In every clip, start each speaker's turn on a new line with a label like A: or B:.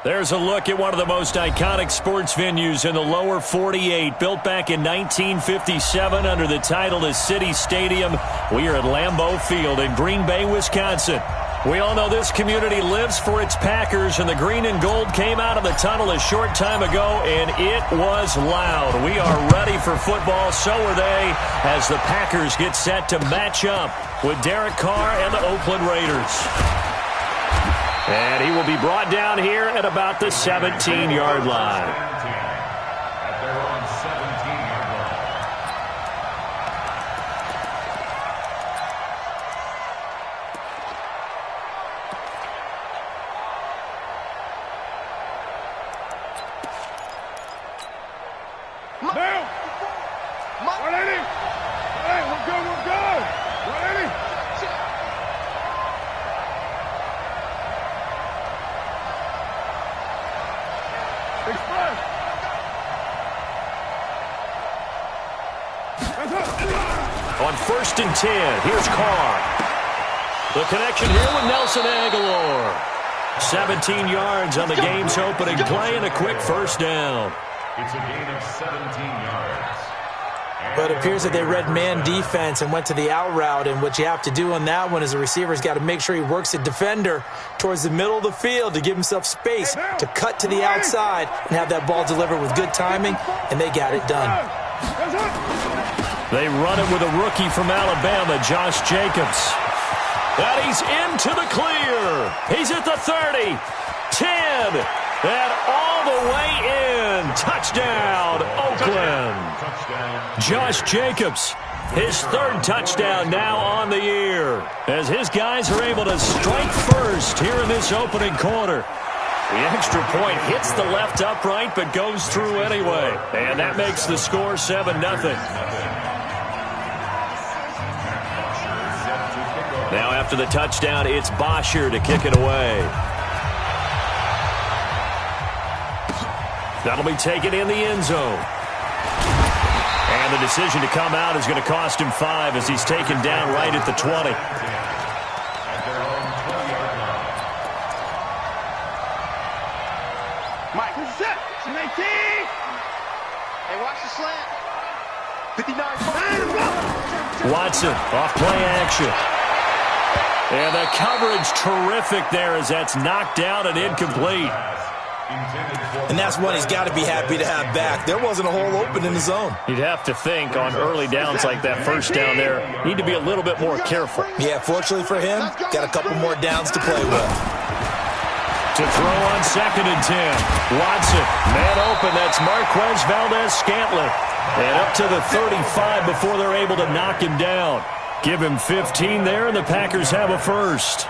A: There's a look at one of the most iconic sports venues in the lower 48, built back in 1957 under the title of City Stadium. We are at Lambeau Field in Green Bay, Wisconsin. We all know this community lives for its Packers, and the green and gold came out of the tunnel a short time ago, and it was loud. We are ready for football, so are they, as the Packers get set to match up with Derek Carr and the Oakland Raiders. And he will be brought down here at about the 17-yard line. On 1st and 10, here's Carr. The connection here with Nelson Aguilar. 17 yards on the game's opening play and a quick first down.
B: It's a gain of 17 yards.
C: But it appears that they read man defense and went to the out route, and what you have to do on that one is the receiver's got to make sure he works the defender towards the middle of the field to give himself space to cut to the outside and have that ball delivered with good timing, and they got it done.
A: They run it with a rookie from Alabama, Josh Jacobs. And he's into the clear. He's at the 30, 10, and all the way in. Touchdown, Oakland. Josh Jacobs, his 3rd touchdown now on the year, as his guys are able to strike first here in this opening quarter. The extra point hits the left upright but goes through anyway, and that makes the score 7-0. Now after the touchdown, it's Bosher to kick it away. That'll be taken in the end zone. And the decision to come out is going to cost him 5 as he's taken down right at the 20.
D: Mike, this is it. 18. Hey, watch the slant. 59.
A: Watson off play action. And the coverage terrific there as that's knocked down and incomplete.
C: And that's one he's got to be happy to have back. There wasn't a hole open in the zone.
A: You'd have to think on early downs like that first down there, need to be a little bit more careful.
C: Yeah, fortunately for him, got a couple more downs to play with.
A: To throw on 2nd and 10. Watson, man open, that's Marquez Valdez-Scantling. And up to the 35 before they're able to knock him down. Give him 15 there, and the Packers have a first.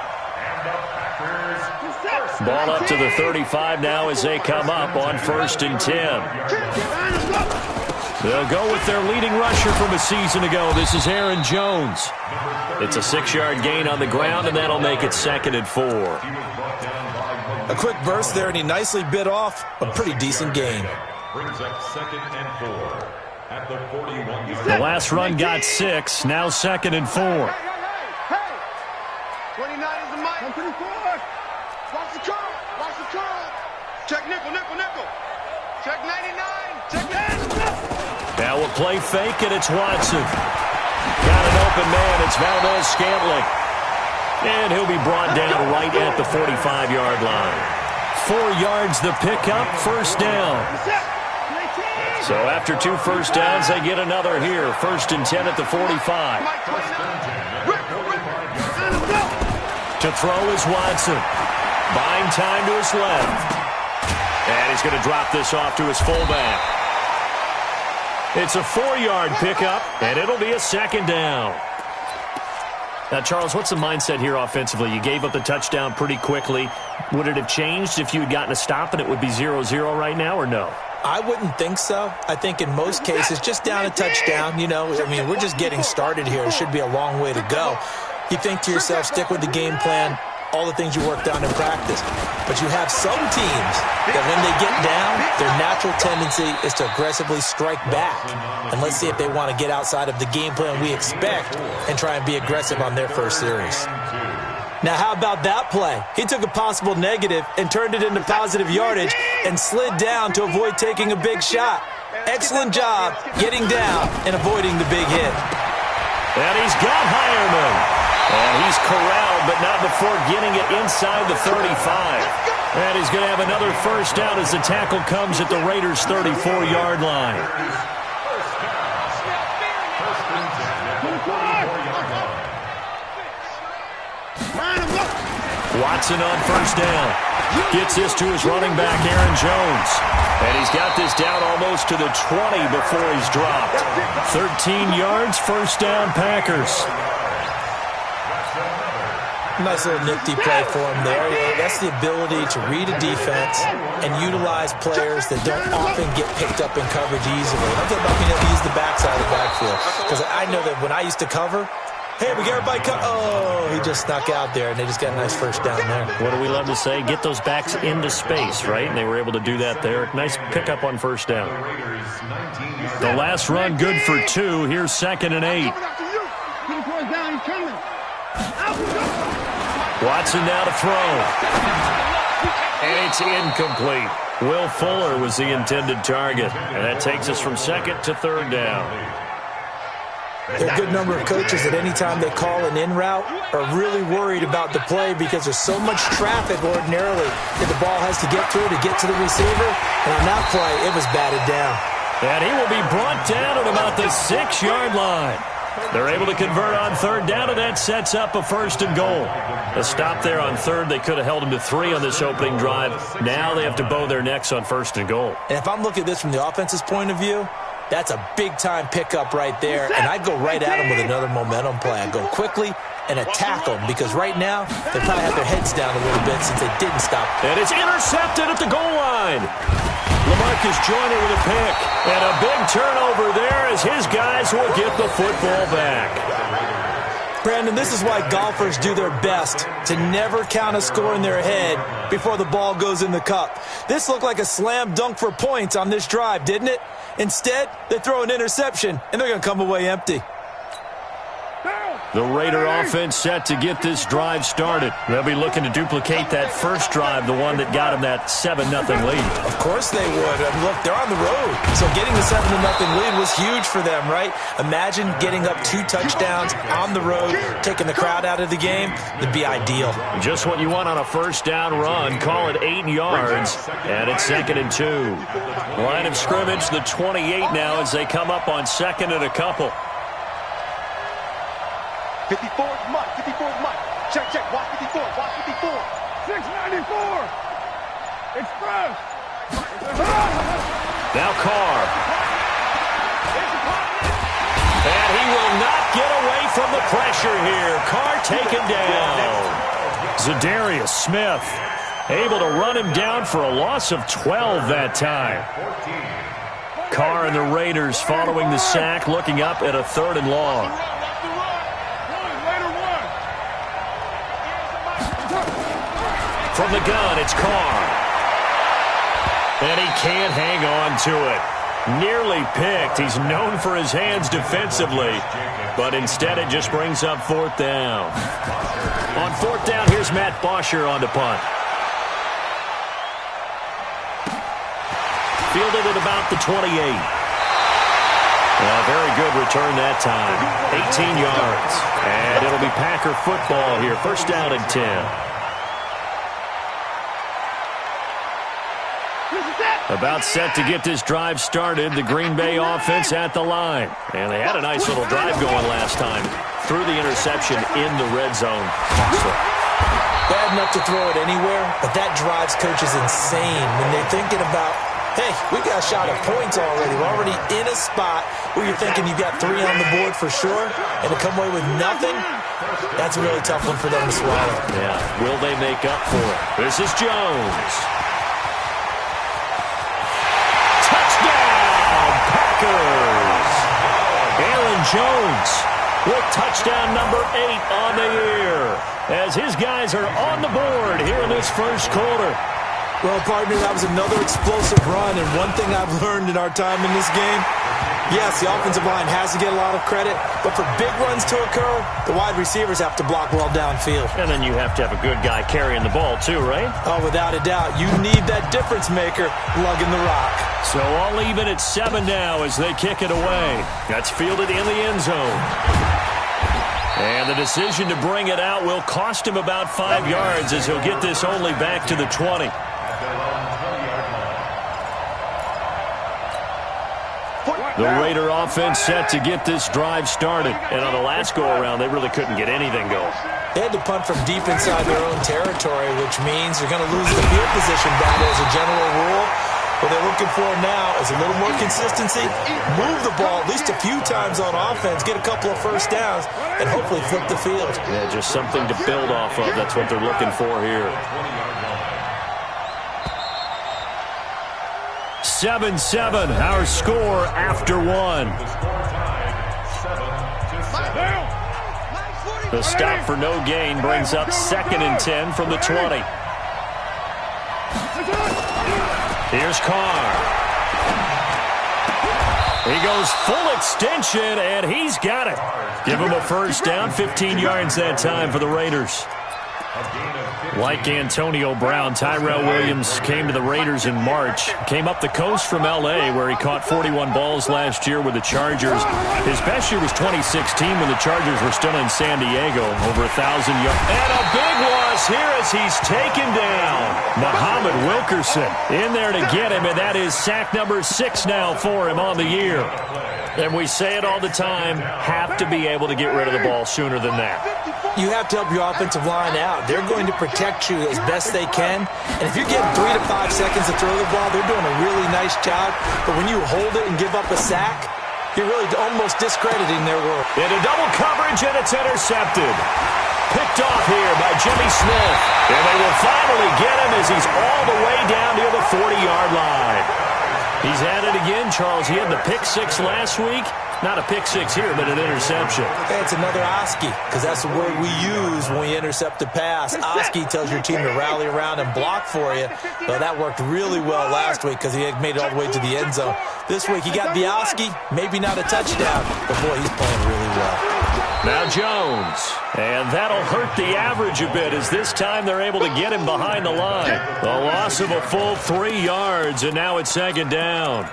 A: Ball up to the 35 now as they come up on 1st and 10. They'll go with their leading rusher from a season ago. This is Aaron Jones. It's a 6-yard gain on the ground, and that'll make it 2nd and 4.
C: A quick burst there, and he nicely bit off a pretty decent gain.
B: Brings up 2nd and 4 at the 41.
A: The last run got 6, now 2nd and 4.
D: 29 is the mic. 124. Watch the curl. Watch the curl. Check nickel, nickel, nickel. Check 99. Check 10.
A: Now a play fake, and it's Watson. Got an open man. It's Valdez-Scantling. And he'll be brought down right at the 45-yard line. 4 yards the pickup, first down. So after 2 first downs, they get another here. 1st and 10 at the 45. To throw is Watson. Buying time to his left. And he's going to drop this off to his fullback. It's a 4-yard pickup, and it'll be a 2nd down. Now, Charles, what's the mindset here offensively? You gave up the touchdown pretty quickly. Would it have changed if you had gotten a stop and it would be 0-0 right now, or no?
C: I wouldn't think so. I think in most cases, just down a touchdown, you know, I mean, we're just getting started here. It should be a long way to go. You think to yourself, stick with the game plan, all the things you worked on in practice. But you have some teams that when they get down, their natural tendency is to aggressively strike back. And let's see if they want to get outside of the game plan we expect and try and be aggressive on their first series. Now, how about that play? He took a possible negative and turned it into positive yardage and slid down to avoid taking a big shot. Excellent job getting down and avoiding the big hit.
A: And he's got Hireman. And he's corralled, but not before getting it inside the 35. And he's going to have another first down as the tackle comes at the Raiders' 34-yard line. Watson on first down. Gets this to his running back, Aaron Jones. And he's got this down almost to the 20 before he's dropped. 13 yards, first down, Packers.
C: Nice little nifty play for him there. That's the ability to read a defense and utilize players that don't often get picked up in coverage easily. I'm talking about being able to use the backside of the backfield. Because I know that when I used to cover, hey, we got everybody oh, he just snuck out there, and they just got a nice first down there.
A: What do we love to say? Get those backs into space, right? And they were able to do that there. Nice pickup on first down. The last run good for 2. Here's 2nd and 8. Watson now to throw. And it's incomplete. Will Fuller was the intended target. And that takes us from 2nd to 3rd down.
C: There are a good number of coaches that any time they call an in route are really worried about the play because there's so much traffic ordinarily that the ball has to get through to get to the receiver. And on that play, it was batted down.
A: And he will be brought down at about the 6-yard line. They're able to convert on 3rd down, and that sets up a 1st and goal. A stop there on 3rd. They could have held him to 3 on this opening drive. Now they have to bow their necks on 1st and goal.
C: And if I'm looking at this from the offense's point of view, that's a big-time pickup right there, and I'd go right at him with another momentum play. I'd go quickly and attack them because right now they probably have their heads down a little bit since they didn't stop.
A: And it's intercepted at the goal line. LaMarcus Joyner with a pick. And a big turnover there as his guys will get the football back.
C: Brandon, this is why golfers do their best to never count a score in their head before the ball goes in the cup. This looked like a slam dunk for points on this drive, didn't it? Instead, they throw an interception, and they're going to come away empty.
A: The Raider offense set to get this drive started. They'll be looking to duplicate that first drive, the one that got them that 7-0 lead.
C: Of course they would. I mean, look, they're on the road. So getting the 7-0 lead was huge for them, right? Imagine getting up 2 touchdowns on the road, taking the crowd out of the game. It'd be ideal.
A: Just what you want on a first down run. Call it 8 yards, and it's 2nd and 2. Line of scrimmage, the 28 now as they come up on 2nd and a couple.
D: 54 is Mike. 54 is Mike. Check, check. Watch 54. Watch 54. 694. Express.
A: Now Carr. And he will not get away from the pressure here. Carr taken down. Zadarius Smith able to run him down for a loss of 12 that time. Carr and the Raiders following the sack, looking up at a 3rd and long. From the gun, it's Carr. And he can't hang on to it. Nearly picked. He's known for his hands defensively. But instead, it just brings up 4th down. On 4th down, here's Matt Bosher on to punt. Fielded at about the 28. A very good return that time. 18 yards. And it'll be Packer football here. First down and 10. About set to get this drive started. The Green Bay offense at the line. And they had a nice little drive going last time. Threw the interception in the red zone.
C: Bad enough to throw it anywhere, but that drives coaches insane when they're thinking about, hey, we got a shot at points already. We're already in a spot where you're thinking you've got 3 on the board for sure, and to come away with nothing, that's a really tough one for them to swallow.
A: Yeah, will they make up for it? This is Jones. Packers. Aaron Jones with touchdown number 8 on the year as his guys are on the board here in this first quarter.
C: Well, partner, that was another explosive run, and one thing I've learned in our time in this game, Yes, the offensive line has to get a lot of credit, but for big runs to occur, the wide receivers have to block well downfield.
A: And then you have to have a good guy carrying the ball too, right?
C: Oh, without a doubt. You need that difference maker lugging the rock.
A: So all even at 7 now as they kick it away. That's fielded in the end zone. And the decision to bring it out will cost him about 5 yards as he'll get this only back to the 20. The Raider offense set to get this drive started. And on the last go-around, they really couldn't get anything going.
C: They had to punt from deep inside their own territory, which means they're going to lose the field position battle as a general rule. What they're looking for now is a little more consistency, move the ball at least a few times on offense, get a couple of first downs, and hopefully flip the field.
A: Yeah, just something to build off of. That's what they're looking for here. 7-7, our score after 1. The stop for no gain brings up 2nd and 10 from the 20. Here's Carr. He goes full extension, and he's got it. Give him a first down, 15 yards that time for the Raiders. Like Antonio Brown, Tyrell Williams came to the Raiders in March. Came up the coast from L.A., where he caught 41 balls last year with the Chargers. His best year was 2016 when the Chargers were still in San Diego. Over 1,000 yards. And a big loss here as he's taken down. Muhammad Wilkerson in there to get him, and that is sack number 6 now for him on the year. And we say it all the time, have to be able to get rid of the ball sooner than that.
C: You have to help your offensive line out. They're going to protect you as best they can. And if you're getting 3 to 5 seconds to throw the ball, they're doing a really nice job. But when you hold it and give up a sack, you're really almost discrediting their work.
A: Into double coverage, and it's intercepted. Picked off here by Jimmy Smith. And they will finally get him as he's all the way down near the 40-yard line. He's at it again, Charles. He had the pick 6 last week. Not a pick 6 here, but an interception.
C: Hey, it's another Oski, because that's the word we use when we intercept a pass. Oski tells your team to rally around and block for you. But that worked really well last week because he had made it all the way to the end zone. This week he got the Oski, maybe not a touchdown, but boy, he's playing really well.
A: Now Jones, and that'll hurt the average a bit as this time they're able to get him behind the line. The loss of a full 3 yards, and now it's 2nd down.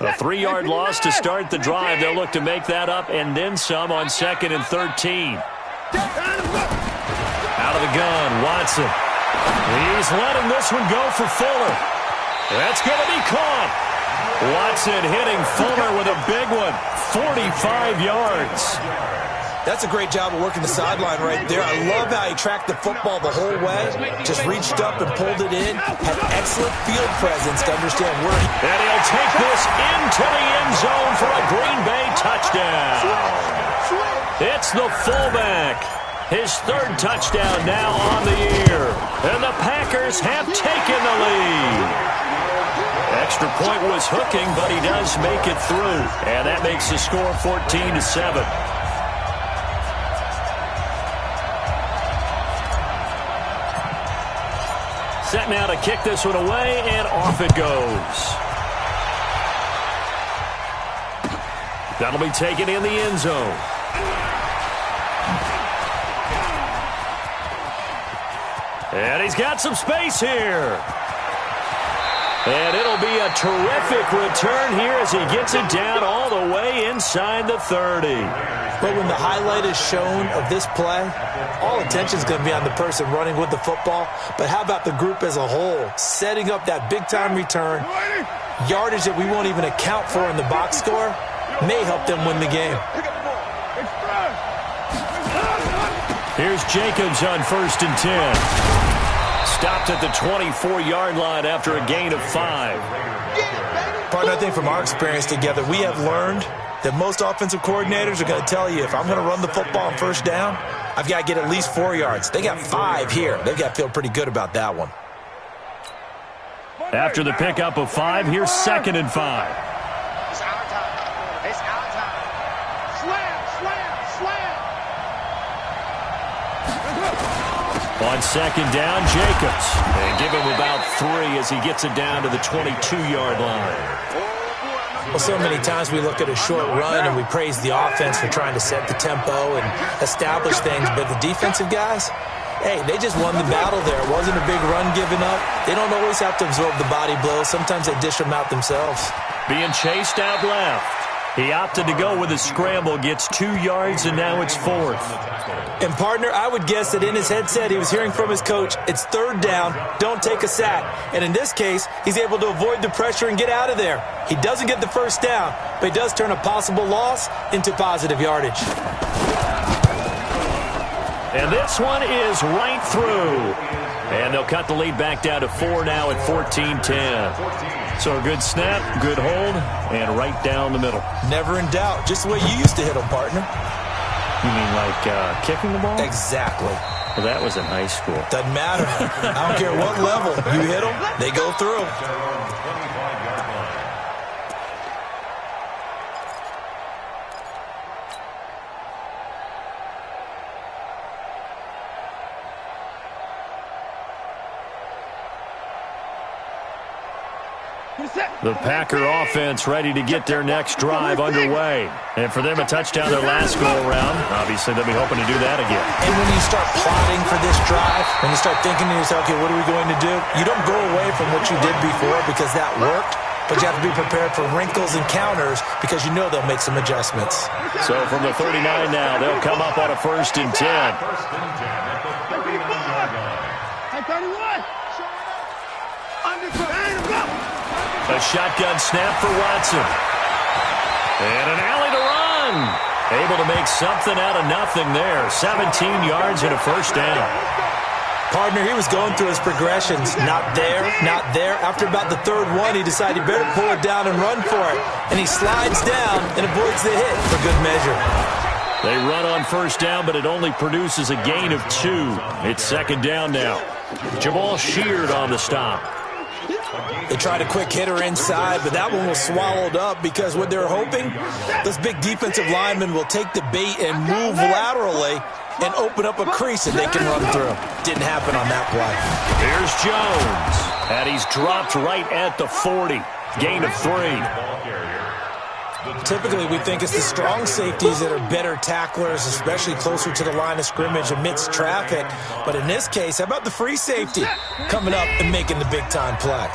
A: A 3-yard loss to start the drive. They'll look to make that up and then some on 2nd and 13. Out of the gun, Watson. He's letting this one go for Fuller. That's going to be caught. Watson hitting Fuller with a big one. 45 yards.
C: That's a great job of working the sideline right there. I love how he tracked the football the whole way. Just reached up and pulled it in. Had excellent field presence to understand where he...
A: And he'll take this into the end zone for a Green Bay touchdown. It's the fullback. His 3rd touchdown now on the year. And the Packers have taken the lead. Extra point was hooking, but he does make it through. And that makes the score 14-7. Set now to kick this one away, and off it goes. That'll be taken in the end zone. And he's got some space here. And it'll be a terrific return here as he gets it down all the way inside the 30.
C: But when the highlight is shown of this play, all attention is going to be on the person running with the football. But how about the group as a whole? Setting up that big-time return, yardage that we won't even account for in the box score, may help them win the game.
A: Here's Jacobs on 1st and 10. Stopped at the 24-yard line after a gain of 5.
C: Partner, I think from our experience together, we have learned that most offensive coordinators are going to tell you, if I'm going to run the football on 1st down, I've got to get at least 4 yards. They got 5 here. They've got to feel pretty good about that one.
A: After the pickup of 5, here's 2nd and 5.
D: It's our time. It's our time. Slam, slam, slam.
A: On 2nd down, Jacobs. And give him about 3 as he gets it down to the 22-yard line.
C: Well, so many times we look at a short run and we praise the offense for trying to set the tempo and establish things, but the defensive guys, hey, they just won the battle there. It wasn't a big run given up. They don't always have to absorb the body blows. Sometimes they dish them out themselves.
A: Being chased out left. He opted to go with a scramble, gets 2 yards, and now it's 4th.
C: And, partner, I would guess that in his headset he was hearing from his coach, it's 3rd down, don't take a sack. And in this case, he's able to avoid the pressure and get out of there. He doesn't get the first down, but he does turn a possible loss into positive yardage.
A: And this one is right through. And they'll cut the lead back down to 4 now at 14-10. So a good snap, good hold, and right down the middle.
C: Never in doubt. Just the way you used to hit them, partner.
A: You mean like kicking the ball?
C: Exactly.
A: Well, that was in high school.
C: Doesn't matter. I don't care what level. You hit them, they go through.
A: The Packer offense ready to get their next drive underway. And for them, a touchdown their last go-around. Obviously, they'll be hoping to do that again.
C: And when you start plotting for this drive, when you start thinking to yourself, okay, what are we going to do? You don't go away from what you did before because that worked, but you have to be prepared for wrinkles and counters because you know they'll make some adjustments.
A: So from the 39 now, they'll come up on a 1st and 10. A shotgun snap for Watson. And an alley to run. Able to make something out of nothing there. 17 yards and a 1st down.
C: Partner, he was going through his progressions. Not there, not there. After about the 3rd one, he decided he better pull it down and run for it. And he slides down and avoids the hit for good measure.
A: They run on 1st down, but it only produces a gain of 2. It's 2nd down now. Jamal Sheard on the stop.
C: They tried a quick hitter inside, but that one was swallowed up because what they're hoping, those big defensive linemen will take the bait and move laterally and open up a crease that they can run through. Didn't happen on that play.
A: Here's Jones, and he's dropped right at the 40. Gain of 3.
C: Typically, we think it's the strong safeties that are better tacklers, especially closer to the line of scrimmage amidst traffic. But in this case, how about the free safety coming up and making the big-time play?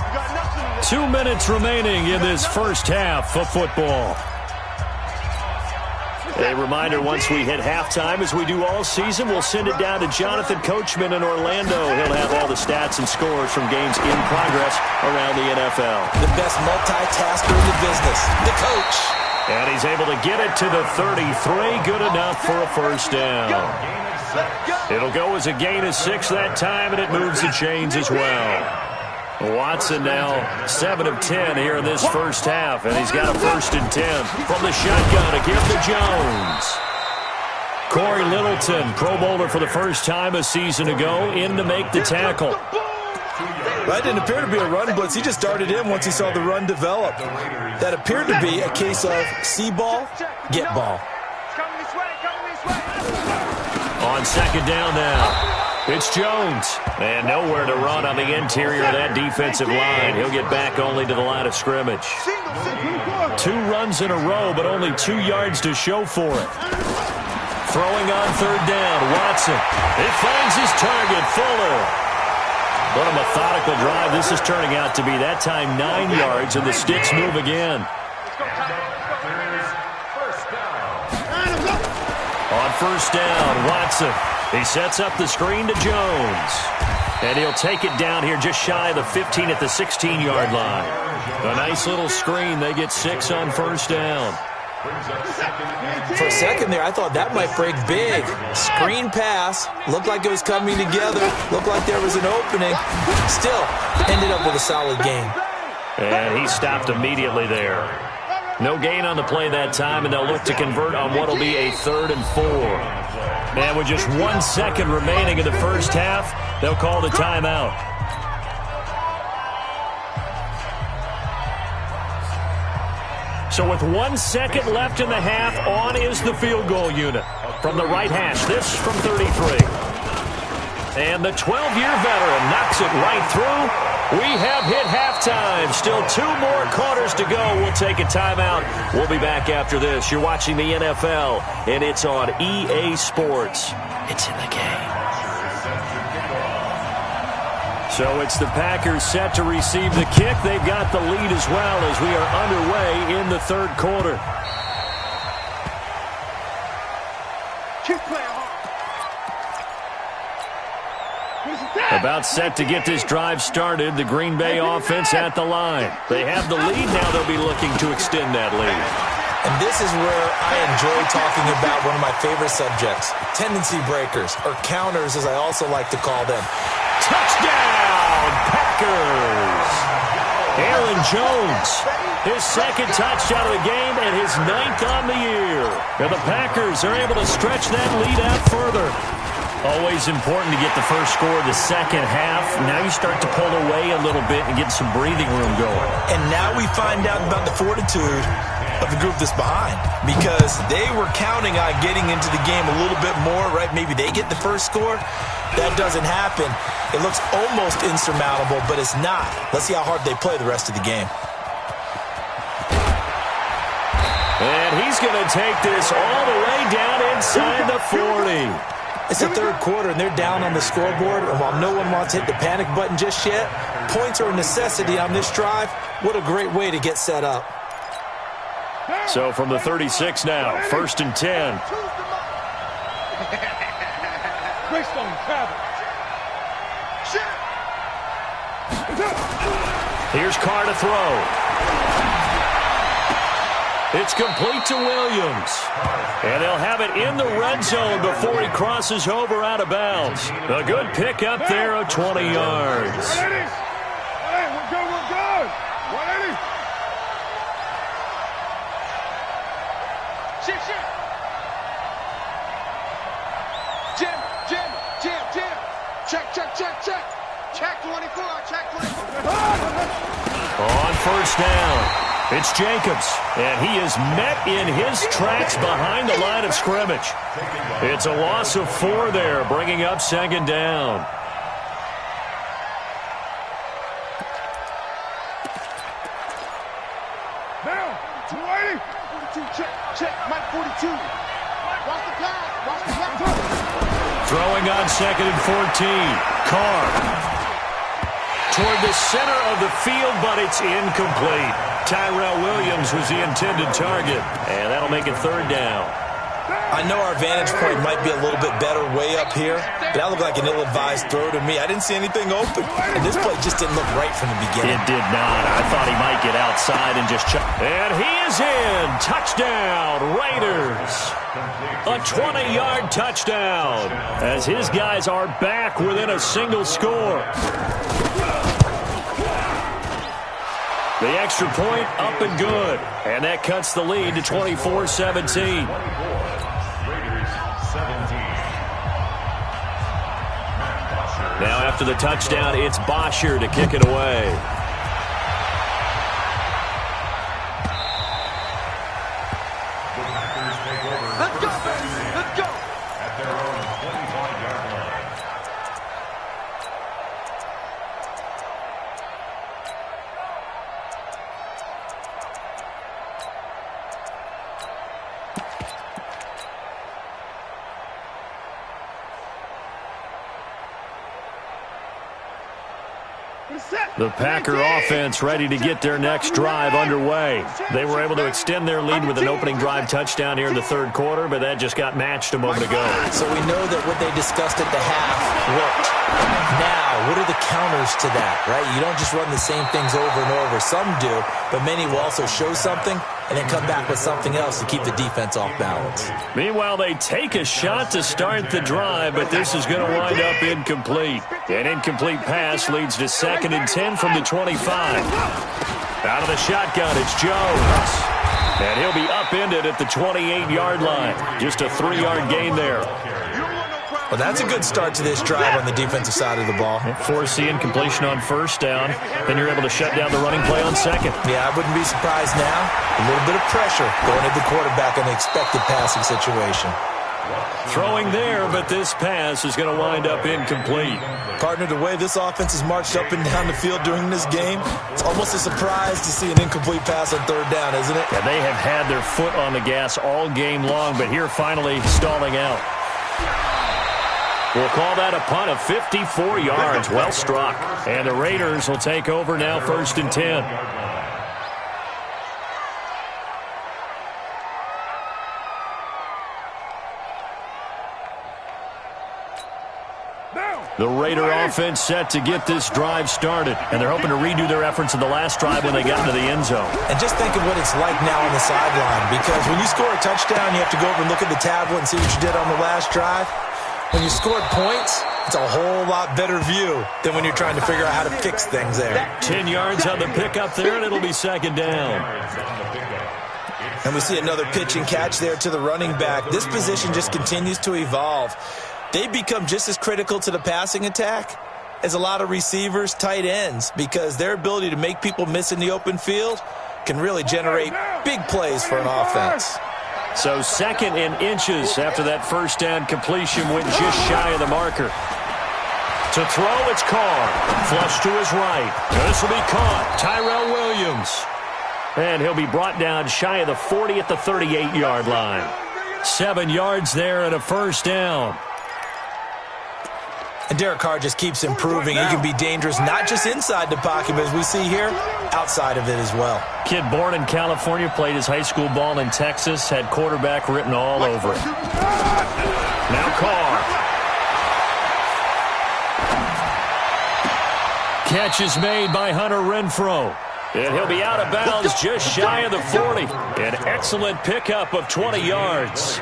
A: 2 minutes remaining in this first half of football. A reminder, once we hit halftime, as we do all season, we'll send it down to Jonathan Coachman in Orlando. He'll have all the stats and scores from games in progress around the NFL.
C: The best multitasker in the business, the coach.
A: And he's able to get it to the 33. Good enough for a 1st down. It'll go as a gain of 6 that time, and it moves the chains as well. Watson now 7 of 10 here in this first half, and he's got a 1st and 10 from the shotgun to give to Jones. Corey Littleton, Pro Bowler for the first time a season ago, in to make the tackle.
C: That didn't appear to be a run blitz. He just darted in once he saw the run develop. That appeared to be a case of see ball, get ball.
A: On 2nd down now. It's Jones, and nowhere to run on the interior of that defensive line. He'll get back only to the line of scrimmage. 2 runs in a row, but only 2 yards to show for it. Throwing on 3rd down, Watson. He finds his target, Fuller. What a methodical drive this is turning out to be. That time 9 yards, and the sticks move again. On 1st down, Watson. He sets up the screen to Jones. And he'll take it down here just shy of the 15 at the 16-yard line. A nice little screen. They get 6 on 1st down.
C: For a second there, I thought that might break big. Screen pass. Looked like it was coming together. Looked like there was an opening. Still, ended up with a solid gain.
A: And he stopped immediately there. No gain on the play that time, and they'll look to convert on what will be a 3rd and 4. And with just 1 second remaining in the first half, they'll call the timeout. So with 1 second left in the half, on is the field goal unit. From the right hash, this from 33. And the 12-year veteran knocks it right through. We have hit halftime. Still 2 more quarters to go. We'll take a timeout. We'll be back after this. You're watching the NFL, and it's on EA Sports. It's in the game. So it's the Packers set to receive the kick. They've got the lead as well as we are underway in the third quarter.
D: Keep playing hard.
A: About set to get this drive started. The Green Bay offense at the line. They have the lead. Now they'll be looking to extend that lead.
C: And this is where I enjoy talking about one of my favorite subjects, tendency breakers, or counters as I also like to call them.
A: Touchdown, Packers! Aaron Jones, his second touchdown of the game and his 9th on the year. And the Packers are able to stretch that lead out further. Always important to get the first score of the second half. Now you start to pull away a little bit and get some breathing room going.
C: And now we find out about the fortitude of the group that's behind, because they were counting on getting into the game a little bit more, right? Maybe they get the first score. That doesn't happen. It looks almost insurmountable, but it's not. Let's see how hard they play the rest of the game.
A: And he's going to take this all the way down inside the 40.
C: It's the third quarter, and they're down on the scoreboard. And while no one wants to hit the panic button just yet, points are a necessity on this drive. What a great way to get set up.
A: So from the 36 now, 1st and 10. Here's Carr to throw. It's complete to Williams. And they'll have it in the red zone before he crosses over out of bounds. A good pickup there of 20 yards.
D: Hey, we're good, we're good. 180. Shit. Jim. Check. Check 24, check 24.
A: On first down, it's Jacobs, and he is met in his tracks behind the line of scrimmage. It's a loss of 4 there, bringing up 2nd down.
D: Down, 280. 42, check, Mike 42. Watch the pass.
A: Throwing on 2nd and 14. Carr. Toward the center of the field, but it's incomplete. Tyrell Williams was the intended target, and that'll make it 3rd down.
C: I know our vantage point might be a little bit better way up here, but that looked like an ill-advised throw to me. I didn't see anything open, and this play just didn't look right from the beginning.
A: It did not. I thought he might get outside and just chuck. And he is in. Touchdown, Raiders. A 20-yard touchdown as his guys are back within a single score. The extra point up and good. And that cuts the lead to 24-17. Now after the touchdown, it's Bosher to kick it away.
D: Let's go.
B: At their own 25-yard line.
A: The Packer offense ready to get their next drive underway. They were able to extend their lead with an opening drive touchdown here in the third quarter, but that just got matched a moment ago.
C: So we know that what they discussed at the half worked. Now, what are the counters to that, right? You don't just run the same things over and over. Some do, but many will also show something and then come back with something else to keep the defense off balance.
A: Meanwhile, they take a shot to start the drive, but this is going to wind up incomplete. An incomplete pass leads to 2nd and 10 from the 25. Out of the shotgun, it's Jones. And he'll be upended at the 28-yard line. Just a 3-yard gain there.
C: Well, that's a good start to this drive on the defensive side of the ball.
A: Force the incompletion on first down. Then you're able to shut down the running play on second.
C: Yeah, I wouldn't be surprised now. A little bit of pressure going at the quarterback in an expected passing situation.
A: Throwing there, but this pass is going to wind up incomplete.
C: Partner, the way this offense has marched up and down the field during this game, it's almost a surprise to see an incomplete pass on third down, isn't it?
A: Yeah, they have had their foot on the gas all game long, but here finally stalling out. We'll call that a punt of 54 yards. Well struck. And the Raiders will take over now, 1st and 10. The Raider offense set to get this drive started, and they're hoping to redo their efforts in the last drive when they got into the end zone.
C: And just think of what it's like now on the sideline, because when you score a touchdown, you have to go over and look at the tablet and see what you did on the last drive. When you scored points, it's a whole lot better view than when you're trying to figure out how to fix things there.
A: 10 yards on the pickup there, and it'll be 2nd down.
C: And we see another pitch and catch there to the running back. This position just continues to evolve. They become just as critical to the passing attack as a lot of receivers, tight ends, because their ability to make people miss in the open field can really generate big plays for an offense.
A: So 2nd and inches after that first down completion, went just shy of the marker. To throw, it's Carr. Flush to his right. This will be caught. Tyrell Williams. And he'll be brought down shy of the 40 at the 38-yard line. 7 yards there and a first down.
C: And Derek Carr just keeps improving. He can be dangerous not just inside the pocket, but as we see here, outside of it as well.
A: Kid born in California, played his high school ball in Texas, had quarterback written all over it. Now Carr. Catch is made by Hunter Renfrow. And he'll be out of bounds just shy of the 40. An excellent pickup of 20 yards.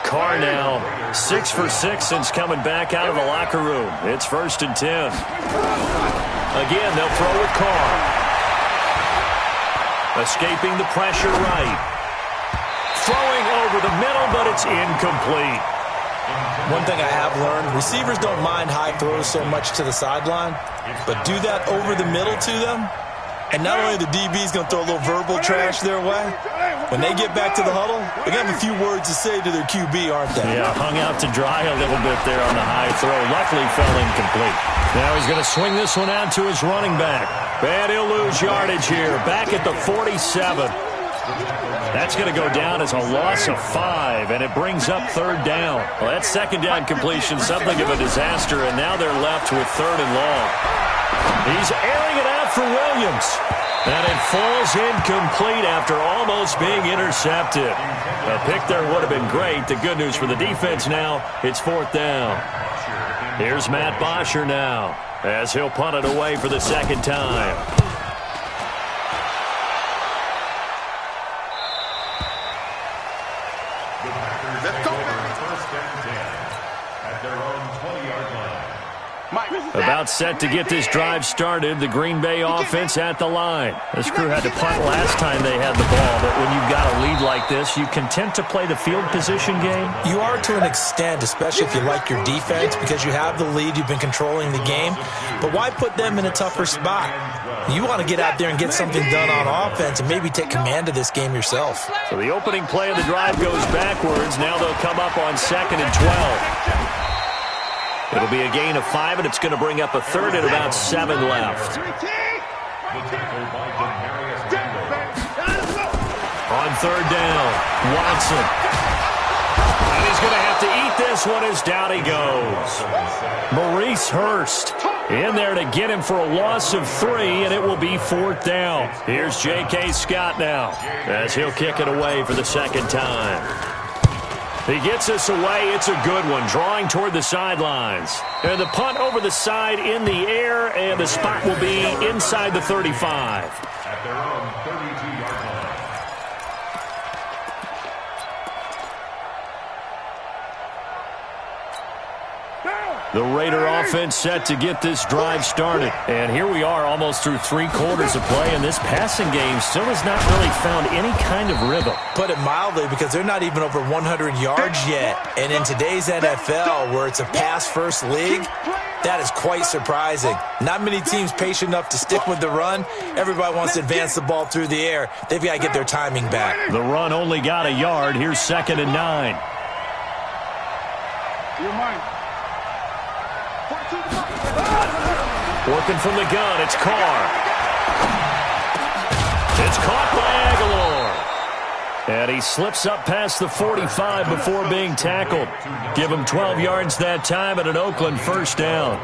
A: Carr now 6 for 6 since coming back out of the locker room. It's 1st and 10. Again, they'll throw with Carr. Escaping the pressure right. Throwing over the middle, but it's incomplete.
C: One thing I have learned, receivers don't mind high throws so much to the sideline, but do that over the middle to them, and not only the DB's going to throw a little verbal trash their way, when they get back to the huddle, they're going to have a few words to say to their QB, aren't they?
A: Yeah, hung out to dry a little bit there on the high throw. Luckily fell incomplete. Now he's going to swing this one out to his running back. And he'll lose yardage here. Back at the 47. That's going to go down as a loss of 5, and it brings up 3rd down. Well, that 2nd down completion, something of a disaster, and now they're left with 3rd and long. He's airing it out for Williams. And it falls incomplete after almost being intercepted. A pick there would have been great. The good news for the defense now, it's 4th down. Here's Matt Bosher now, as he'll punt it away for the 2nd time. About set to get this drive started. The Green Bay offense at the line. This crew had to punt last time they had the ball, but when you've got a lead like this, you content to play the field position game?
C: You are to an extent, especially if you like your defense, because you have the lead, you've been controlling the game. But why put them in a tougher spot? You want to get out there and get something done on offense and maybe take command of this game yourself.
A: So the opening play of the drive goes backwards. Now they'll come up on 2nd and 12. It'll be a gain of 5, and it's going to bring up a 3rd and about 7 left. On 3rd down, Watson. And he's going to have to eat this one as down he goes. Maurice Hurst in there to get him for a loss of 3, and it will be 4th down. Here's J.K. Scott now, as he'll kick it away for the 2nd time. He gets us away. It's a good one, drawing toward the sidelines. And the punt over the side in the air, and the spot will be inside the 35.
B: At their own 32-yard line.
A: The Raider offense set to get this drive started. And here we are almost through 3 quarters of play, and this passing game still has not really found any kind of rhythm.
C: Put it mildly, because they're not even over 100 yards yet. And in today's NFL, where it's a pass-first league, that is quite surprising. Not many teams patient enough to stick with the run. Everybody wants to advance the ball through the air. They've got to get their timing back.
A: The run only got a yard. Here's 2nd and 9.
D: You're mine.
A: Working from the gun, it's Carr. It's caught by Aguilar. And he slips up past the 45 before being tackled. Give him 12 yards that time at an Oakland first down.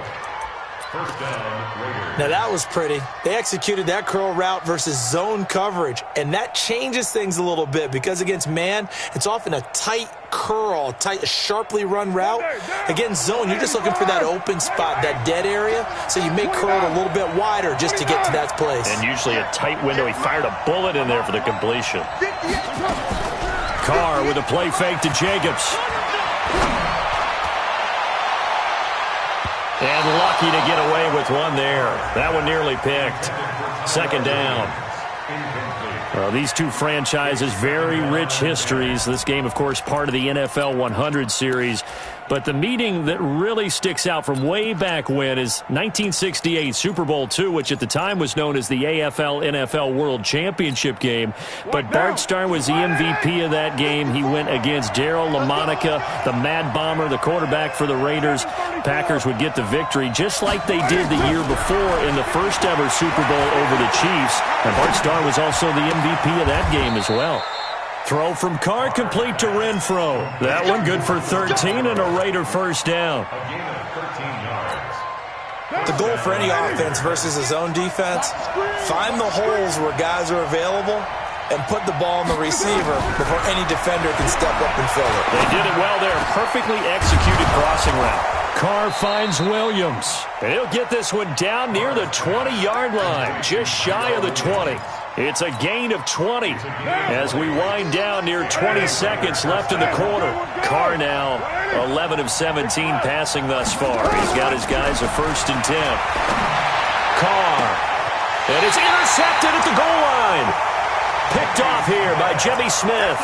C: Now that was pretty. They executed that curl route versus zone coverage, and that changes things a little bit because against man, it's often a tight curl, tight, sharply run route. Against zone, you're just looking for that open spot, that dead area, so you make curl a little bit wider just to get to that place.
A: And usually a tight window. He fired a bullet in there for the completion. Carr with a play fake to Jacobs. And lucky to get away with one there. That one nearly picked. Second down. Well, these two franchises, very rich histories. This game, of course, part of the NFL 100 series. But the meeting that really sticks out from way back when is 1968 Super Bowl II, which at the time was known as the AFL-NFL World Championship game. But Bart Starr was the MVP of that game. He went against Darryl LaMonica, the Mad Bomber, the quarterback for the Raiders. Packers would get the victory just like they did the year before in the first ever Super Bowl over the Chiefs. And Bart Starr was also the MVP of that game as well. Throw from Carr complete to Renfro. That one good for 13 and a Raider first down.
C: The goal for any offense versus a zone defense, find the holes where guys are available and put the ball on the receiver before any defender can step up and fill it.
A: They did it well there. Perfectly executed crossing route. Carr finds Williams. And he'll get this one down near the 20-yard line, just shy of the 20. It's a gain of 20 as we wind down near 20 seconds left in the quarter. Carr now 11 of 17 passing thus far. He's got his guys a 1st and 10. Carr. And it's intercepted at the goal line. Picked off here by Jimmy Smith.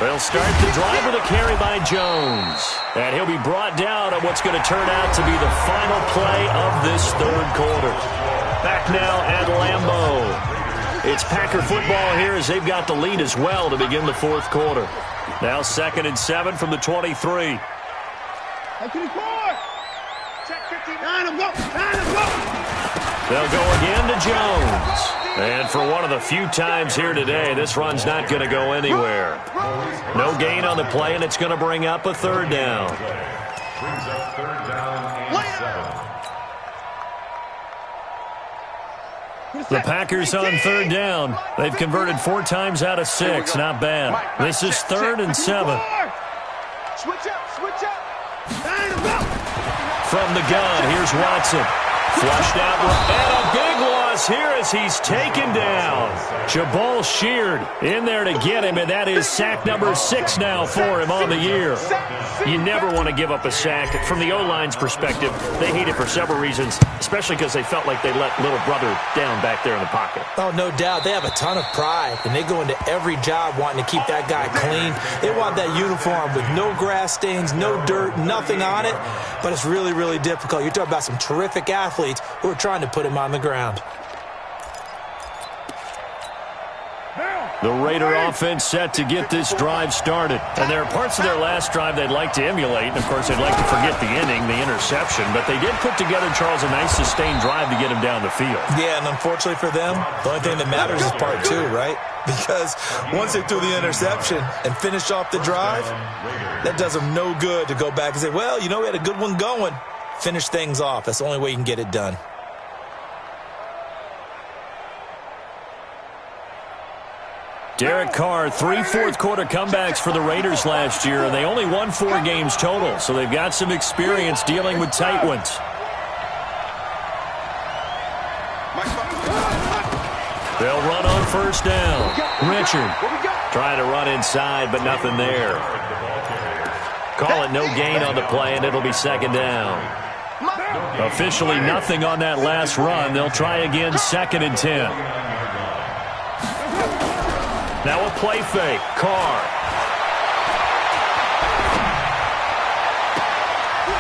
A: They'll start the drive with a carry by Jones. And he'll be brought down on what's going to turn out to be the final play of this third quarter. Back now at Lambeau. It's Packer football here as they've got the lead as well to begin the fourth quarter. Now 2nd and 7 from the 23. They'll go again to Jones. And for one of the few times here today, this run's not going to go anywhere. No gain on the play, and it's going to bring up a 3rd down.
B: Brings up 3rd down and 7.
A: The Packers on 3rd down. They've converted 4 times out of 6. Not bad. This is 3rd and 7.
D: Switch up.
A: From the gun, here's Watson. Flushed out, and a big loss here as he's taken down. Jabal Sheard in there to get him, and that is sack number 6 now for him on the year. You never want to give up a sack. From the O-line's perspective, they hate it for several reasons, especially because they felt like they let little brother down back there in the pocket.
C: Oh, no doubt. They have a ton of pride, and they go into every job wanting to keep that guy clean. They want that uniform with no grass stains, no dirt, nothing on it, but it's really, really difficult. You're talking about some terrific athletes who are trying to put him on the ground.
A: The Raider offense set to get this drive started. And there are parts of their last drive they'd like to emulate. And, of course, they'd like to forget the inning, the interception. But they did put together, Charles, a nice sustained drive to get him down the field.
C: Yeah, and unfortunately for them, the only thing that matters is part 2, right? Because once they threw the interception and finished off the drive, that does them no good to go back and say, well, you know, we had a good one going. Finish things off. That's the only way you can get it done.
A: Derek Carr, 3 fourth-quarter comebacks for the Raiders last year, and they only won 4 games total, so they've got some experience dealing with tight ones. They'll run on 1st down. Richard trying to run inside, but nothing there. Call it no gain on the play, and it'll be 2nd down. Officially nothing on that last run. They'll try again, 2nd and 10. Now a play fake. Carr.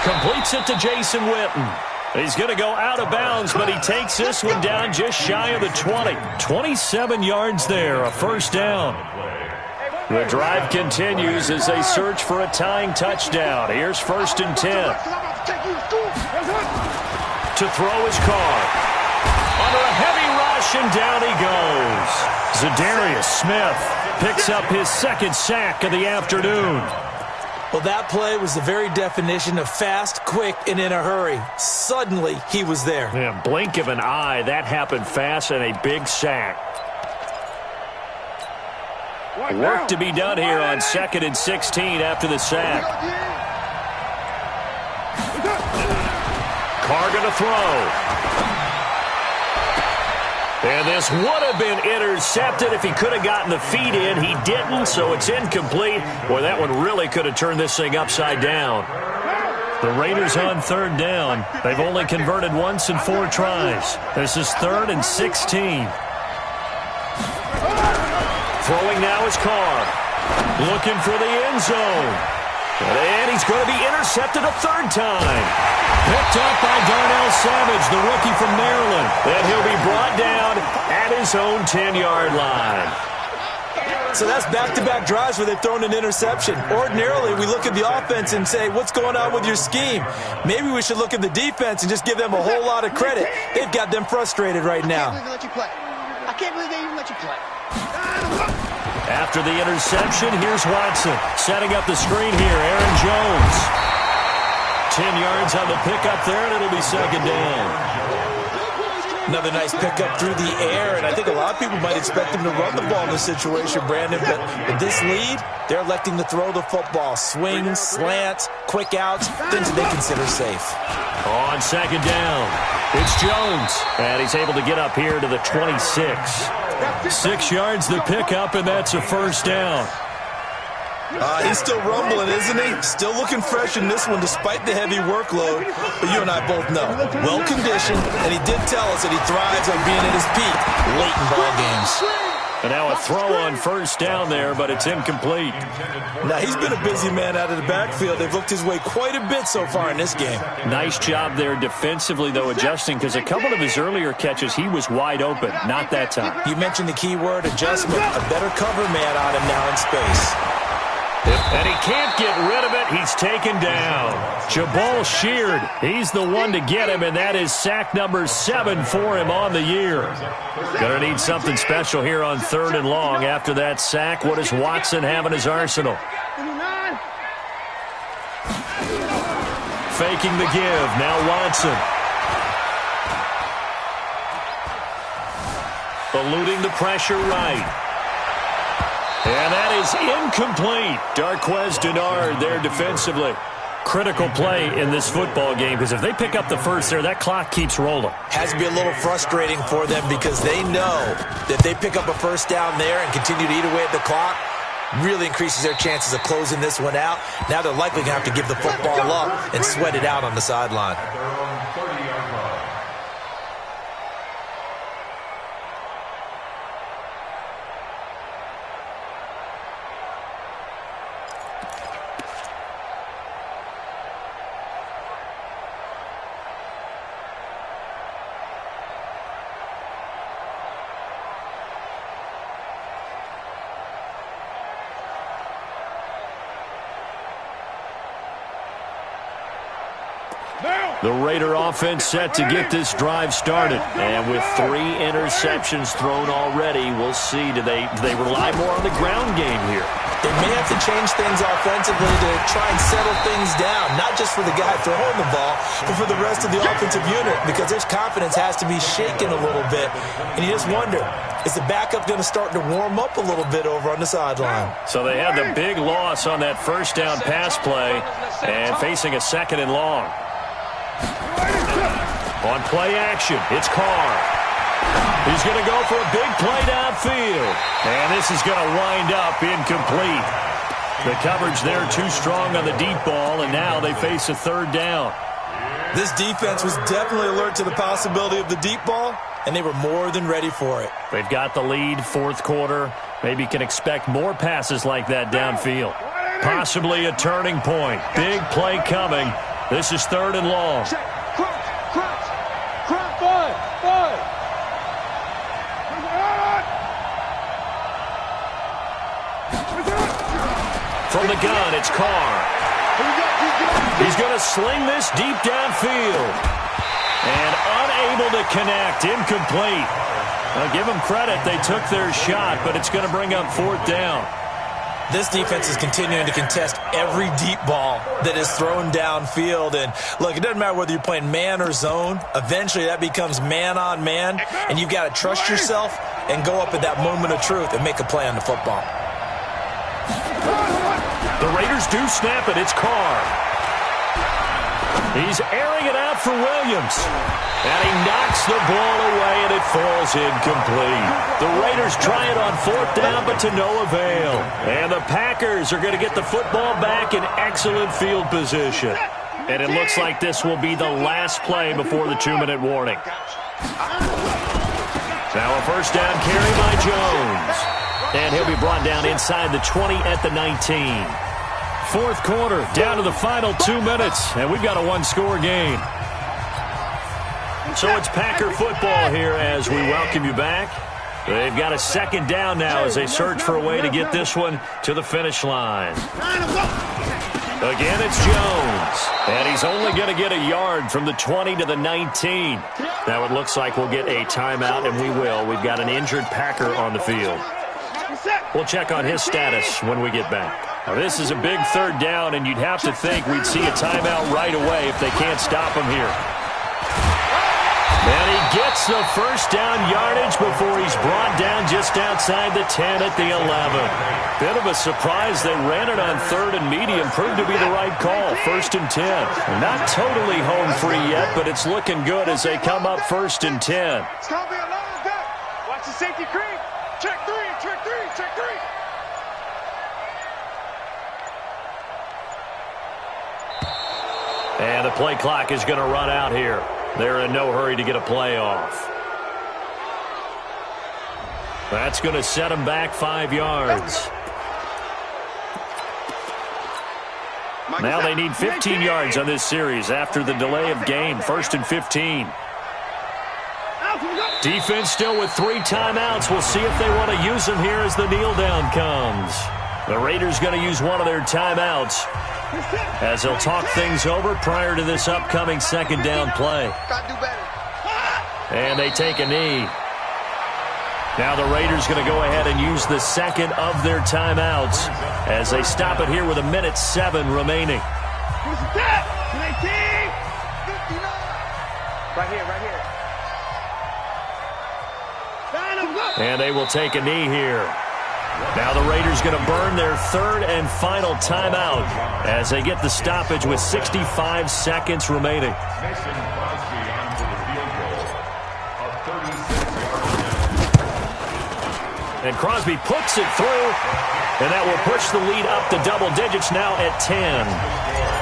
A: Completes it to Jason Witten. He's going to go out of bounds, but he takes this one down just shy of the 20. 27 yards there, a first down. The drive continues as they search for a tying touchdown. Here's 1st and 10. To throw his Carr. Under a heavy rush, and down he goes. Zadarius Smith picks up his 2nd sack of the afternoon.
C: Well, that play was the very definition of fast, quick, and in a hurry. Suddenly, he was there.
A: Yeah, blink of an eye, that happened fast, and a big sack. Work to be done here on 2nd and 16 after the sack. Carr going to throw. And this would have been intercepted if he could have gotten the feet in. He didn't, so it's incomplete. Boy, that one really could have turned this thing upside down. The Raiders on 3rd down. They've only converted once in 4 tries. This is 3rd and 16. Throwing now is Carr. Looking for the end zone. And he's going to be intercepted a 3rd time. Picked up by Darnell Savage, the rookie from Maryland. Then he'll be brought down at his own 10-yard line.
C: So that's back-to-back drives where they've thrown an interception. Ordinarily, we look at the offense and say, what's going on with your scheme? Maybe we should look at the defense and just give them a whole lot of credit. They've got them frustrated right now.
D: I can't believe they even let you play.
A: After the interception, here's Watson. Setting up the screen here, Aaron Jones. 10 yards on the pickup there, and it'll be 2nd down.
C: Another nice pickup through the air, and I think a lot of people might expect them to run the ball in this situation, Brandon, but with this lead, they're electing to throw the football. Swings, slants, quick outs, things that they consider safe.
A: On 2nd down, it's Jones, and he's able to get up here to the 26. 6 yards the pickup, and that's a first down.
C: He's still rumbling, isn't he? Still looking fresh in this one despite the heavy workload. But you and I both know, well-conditioned, and he did tell us that he thrives on being at his peak late in ball games.
A: And now a throw on first down there, but it's incomplete.
C: Now, he's been a busy man out of the backfield. They've looked his way quite a bit so far in this game.
A: Nice job there defensively, though, adjusting, because a couple of his earlier catches, he was wide open. Not that time.
C: You mentioned the key word, adjustment. A better cover man on him now in space.
A: And he can't get rid of it. He's taken down. Jabal Sheard, he's the one to get him, and that is sack number 7 for him on the year. Going to need something special here on 3rd and long. After that sack, what does Watson have in his arsenal? Faking the give. Now Watson. Eluding the pressure right. And that is incomplete. Darquez Denard there defensively. Critical play in this football game, because if they pick up the first there, that clock keeps rolling.
C: Has to be a little frustrating for them because they know that they pick up a first down there and continue to eat away at the clock, really increases their chances of closing this one out. Now they're likely going to have to give the football up and sweat it out on the sideline.
A: The Raider offense set to get this drive started. And with 3 interceptions thrown already, we'll see. Do they rely more on the ground game here?
C: They may have to change things offensively to try and settle things down, not just for the guy throwing the ball, but for the rest of the offensive unit, because their confidence has to be shaken a little bit. And you just wonder, is the backup going to start to warm up a little bit over on the sideline?
A: So they had the big loss on that first down pass play and facing a 2nd and long. On play action, it's Carr. He's going to go for a big play downfield. And this is going to wind up incomplete. The coverage there too strong on the deep ball, and now they face a 3rd down.
C: This defense was definitely alert to the possibility of the deep ball, and they were more than ready for it.
A: They've got the lead, 4th quarter. Maybe can expect more passes like that downfield. Possibly a turning point. Big play coming. This is 3rd and long. From the gun, it's Carr. He's going to sling this deep downfield. And unable to connect, incomplete. I'll give them credit. They took their shot, but it's going to bring up 4th down.
C: This defense is continuing to contest every deep ball that is thrown downfield. And, look, it doesn't matter whether you're playing man or zone. Eventually, that becomes man-on-man, and you've got to trust yourself and go up at that moment of truth and make a play on the football.
A: The Raiders do snap it. It's Carr. He's airing it out for Williams. And he knocks the ball away, and it falls incomplete. The Raiders try it on 4th down, but to no avail. And the Packers are going to get the football back in excellent field position. And it looks like this will be the last play before the 2-minute warning. Now a 1st down carry by Jones. And he'll be brought down inside the 20 at the 19. 4th quarter, down to the final 2 minutes, and we've got a 1-score game. So it's Packer football here as we welcome you back. They've got a 2nd down now as they search for a way to get this one to the finish line. Again, it's Jones, and he's only going to get a yard from the 20 to the 19. Now it looks like we'll get a timeout, and we will. We've got an injured Packer on the field. We'll check on his status when we get back. Now, this is a big 3rd down, and you'd have to think we'd see a timeout right away if they can't stop him here. And he gets the 1st down yardage before he's brought down just outside the 10 at the 11. Bit of a surprise. They ran it on 3rd and medium. Proved to be the right call. 1st and 10. Not totally home free yet, but it's looking good as they come up 1st and 10.
D: It's going to be a long day. Watch the safety creep. Check 3, check 3, check 3.
A: And the play clock is going to run out here. They're in no hurry to get a play off. That's going to set them back 5 yards. Now they need 15 yards on this series after the delay of game. 1st and 15. Defense still with 3 timeouts. We'll see if they want to use them here as the kneel down comes. The Raiders going to use one of their timeouts as they'll talk things over prior to this upcoming 2nd down play. And they take a knee. Now the Raiders going to go ahead and use the 2nd of their timeouts as they stop it here with 1:07 remaining.
D: Right here.
A: And they will take a knee here. Now the Raiders going to burn their 3rd and final timeout as they get the stoppage with 65 seconds remaining. And Crosby puts it through, and that will push the lead up to double digits now at 10.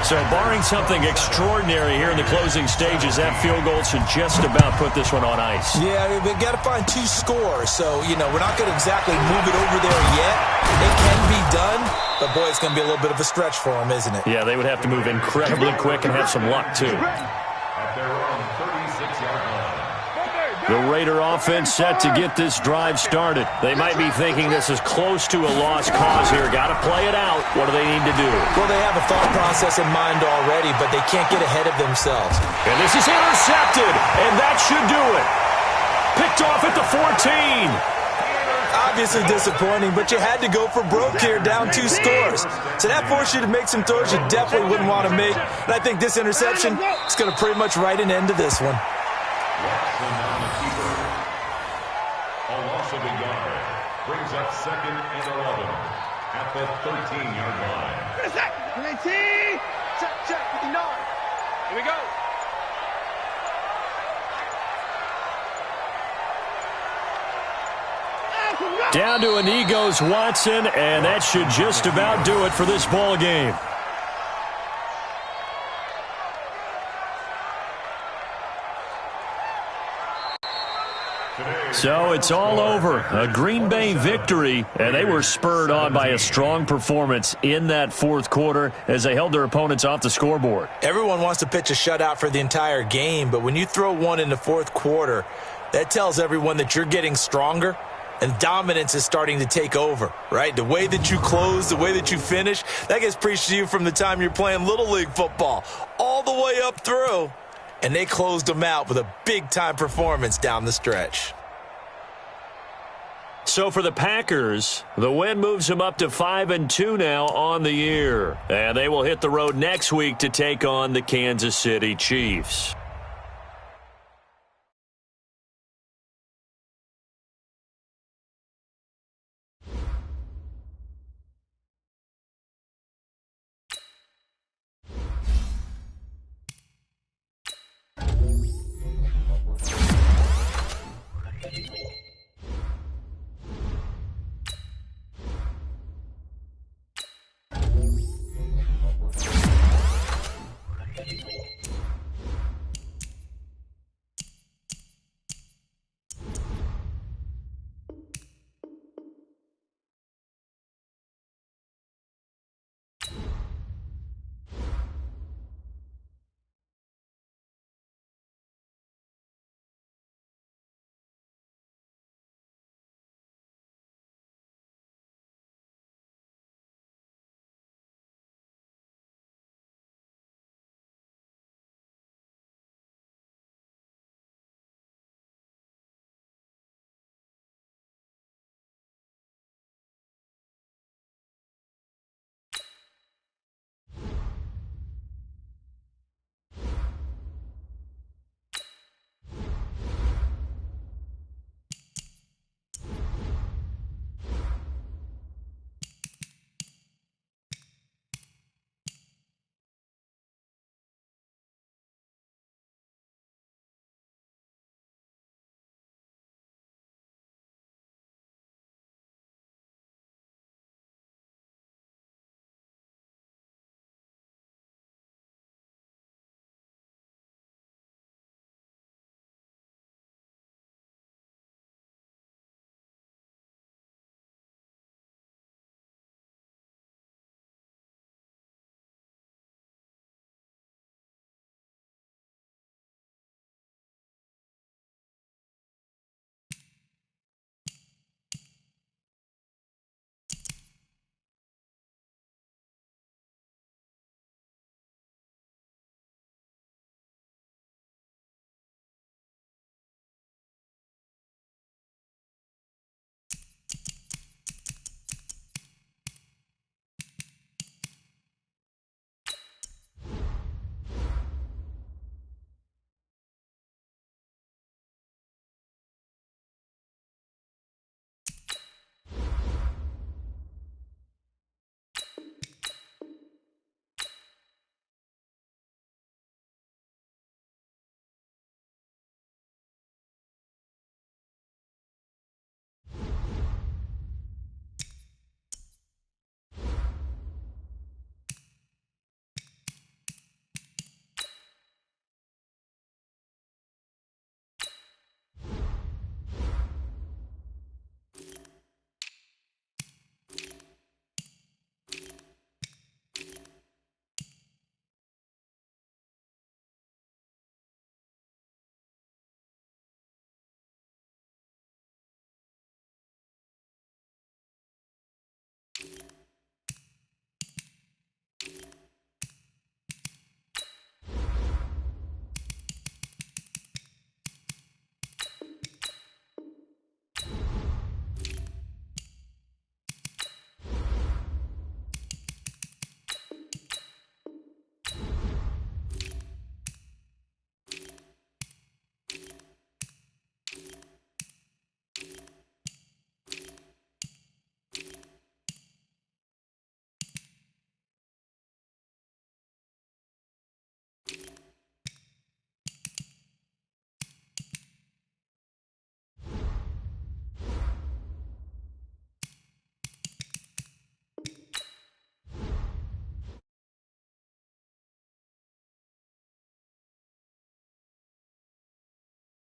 A: So barring something extraordinary here in the closing stages, that field goal should just about put this one on ice.
C: Yeah, we've got to find 2 scores. So, we're not going to exactly move it over there yet. It can be done, but, boy, it's going to be a little bit of a stretch for them, isn't it?
A: Yeah, they would have to move incredibly quick and have some luck, too. The Raider offense set to get this drive started. They might be thinking this is close to a lost cause here. Got to play it out. What do they need to do?
C: Well, they have a thought process in mind already, but they can't get ahead of themselves.
A: And this is intercepted, and that should do it. Picked off at the 14.
C: Obviously disappointing, but you had to go for broke here, down 2 scores. So that forced you to make some throws you definitely wouldn't want to make. And I think this interception is going to pretty much write an end to this one.
B: Brings up 2nd and 11 at the 13-yard line.
D: 19. Check, 59. Here we go.
A: Down to a knee goes Watson, and that should just about do it for this ball game. So it's all over. A Green Bay victory, and they were spurred on by a strong performance in that 4th quarter as they held their opponents off the scoreboard.
C: Everyone wants to pitch a shutout for the entire game, but when you throw one in the 4th quarter, that tells everyone that you're getting stronger and dominance is starting to take over, right? The way that you close, the way that you finish, that gets preached to you from the time you're playing Little League football all the way up through. And they closed them out with a big-time performance down the stretch.
A: So for the Packers, the win moves them up to 5-2 now on the year. And they will hit the road next week to take on the Kansas City Chiefs.